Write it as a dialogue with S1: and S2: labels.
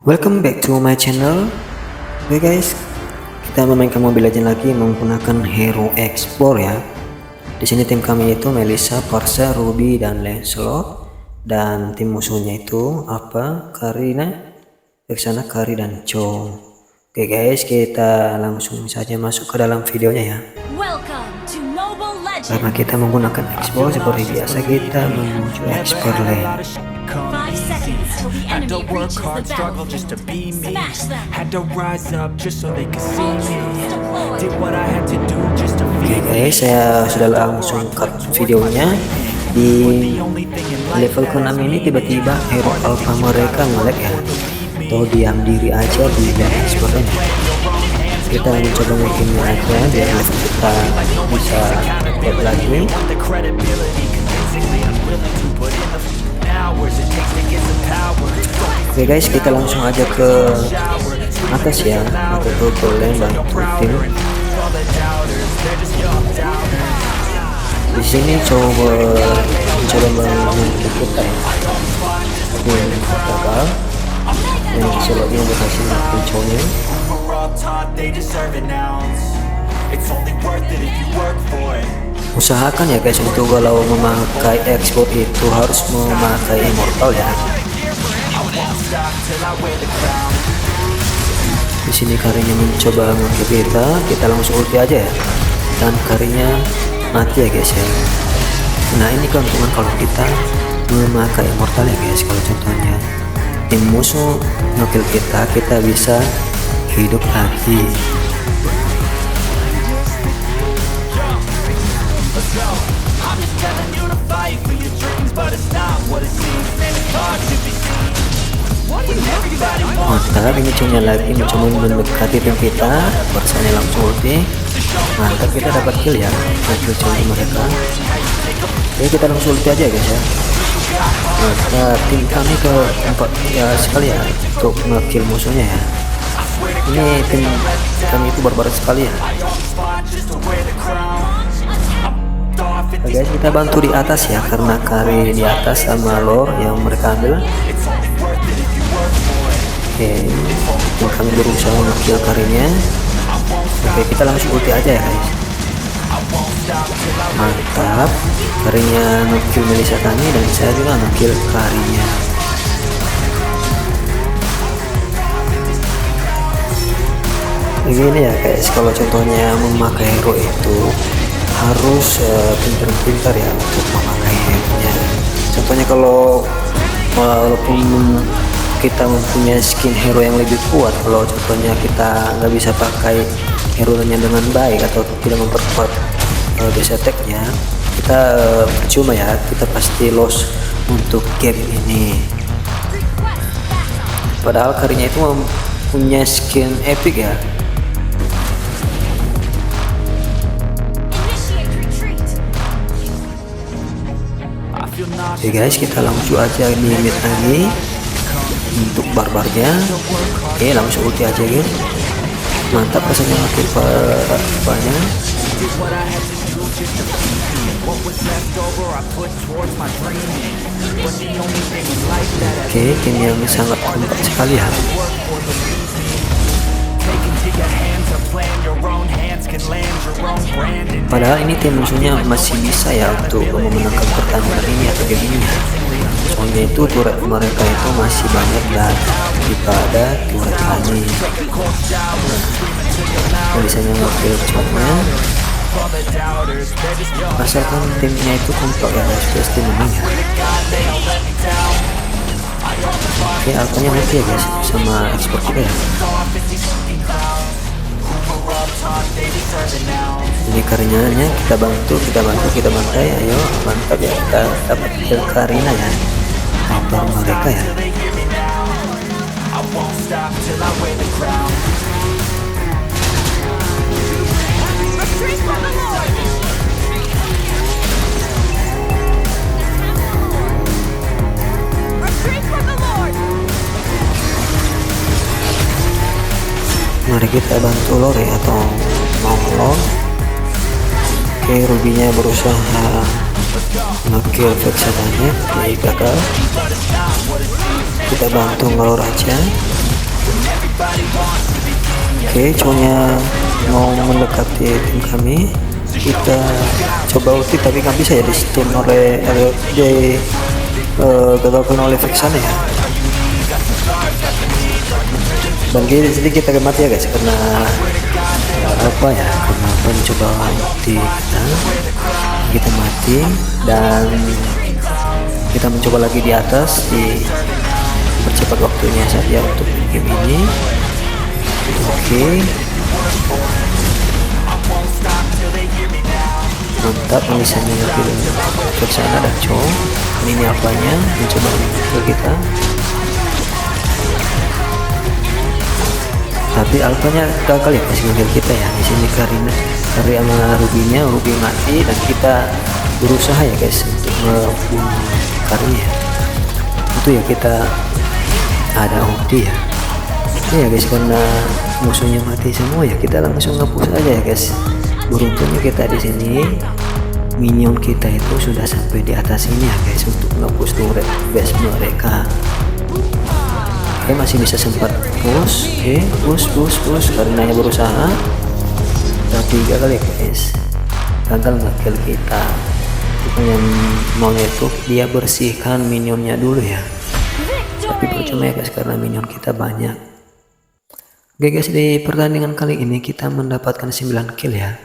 S1: Welcome back to my channel. Oke guys, kita memainkan Mobile Legends lagi menggunakan hero Explore ya. Di sini tim kami itu Melissa, Parsa, Ruby dan Lancelot, dan tim musuhnya itu apa? Karina, Vexana, Kari dan Chong. Oke guys, kita langsung saja masuk ke dalam videonya ya. Karena kita menggunakan Explore seperti biasa, kita menuju Explore lane.
S2: 5 seconds till the enemy reaches the battlefield. Smash them.
S3: Had to rise up just so they could see me. Did what I had to do just to
S1: Oke
S3: feel
S1: guys, saya sudah langsung cut videonya. Di level ke-6 ini tiba-tiba hero alpha mereka nge-lag ya, atau diam diri aja di lane Explore ini. Kita mencoba bikinnya aja biar level kita bisa dapat lagi.
S3: the credibility. Convincingly I'm willing to put in the hours it takes to get some power.
S1: Oke guys, kita langsung aja ke atas ya, atau ke lane bantu tim. Di sini mencoba membantu kita ya, tapi gagal. Yang selotnya berhasil mencuri.
S3: We're all taught they deserve an ounce. It's only worth it if you work for it.
S1: Usahakan ya guys, untuk kalau memakai export itu harus memakai immortal ya. Di sini Karinya mencoba mengulti kita langsung ulti aja ya, dan Karinya mati ya guys ya. Nah ini keuntungan kalau kita memakai immortal ya guys. Kalau contohnya tim musuh ngekill kita bisa hidup lagi. Mantap, ini Chongnya lagi mencoba mendekati tim kita. Barusannya langsung ulti. Mantap, kita dapat kill ya, kill Chong mereka. Oke, kita langsung ulti aja guys ya. Mantap, tim kami ke tempat ya sekali ya untuk nge-kill musuhnya ya. Ini tim kami itu barbar sekali ya. Oke guys, kita bantu di atas ya, karena Kari di atas sama lore yang mereka ambil. Oke, tim kami berusaha nge-kill Karinya. Oke, kita langsung ulti aja ya guys. Mantap, Karinya nge-kill Melissa kami, dan saya juga nge-kill Karinya. Begini ya guys, kalau contohnya memakai hero itu harus pintar-pintar ya untuk memakai hero-nya. Contohnya kalau walaupun kita mempunyai skin hero yang lebih kuat, kalau contohnya kita nggak bisa pakai hero-nya dengan baik atau tidak memperkuat base attack-nya, kita percuma ya, kita pasti loss untuk game ini. Padahal Karinya itu mempunyai skin epic ya. Oke guys, kita langsung aja di mid lagi untuk barbarnya. Oke, langsung ulti aja guys. Mantap, rasanya makin banyak. Oke, tim yang sangat kompak sekali ya. Padahal ini tim musuhnya masih bisa ya untuk memenangkan pertandingan ini atau game ini. Soalnya itu turret mereka itu masih banyak daripada turret kami. Misalnya ngambil Chongnya, asalkan timnya itu kompak ya guys, pasti menang ya. Oke, alpanya mati ya guys sama export kita ya. Ini Karinanya kita bantu, kita bantai, ayo mantap ya, kita dapat kill Karina ya, motor mereka ya. Mari kita bantu lore atau nolong. Oke, Rubinya berusaha nge-kill Vexananya, gagal. Kita bantu ngelor aja. Oke, cowoknya mau mendekati tim kami. Kita coba ulti tapi nggak bisa ya, di stun oleh gagalkan oleh Vexana ya. Dan jadi kita mati ya guys, karena apa ya, karena mencoba ulti kita mati, dan kita mencoba lagi di atas, di percepat waktunya saja untuk game ini. Oke, mantap, misalnya ke sana dan Chong. Ini apanya mencoba ke kita, tapi alpanya gagal ya kasih ngambil kita ya di sini, karena dari sama Ruby mati, dan kita berusaha ya guys untuk membunuh Karina. Itu ya, kita ada ulti ya. Ya guys, karena musuhnya mati semua ya, kita langsung ngepush aja ya guys. Beruntungnya kita di sini minion kita itu sudah sampai di atas ini ya guys, untuk ngepush turret base mereka. Oke, masih bisa sempat push. Oke, push karena hanya berusaha, tapi gagal ya guys, gagal nge-kill kita. Yang maunya itu dia bersihkan minionnya dulu ya, tapi percuma ya guys karena minion kita banyak. Oke guys, di pertandingan kali ini kita mendapatkan 9 kill ya.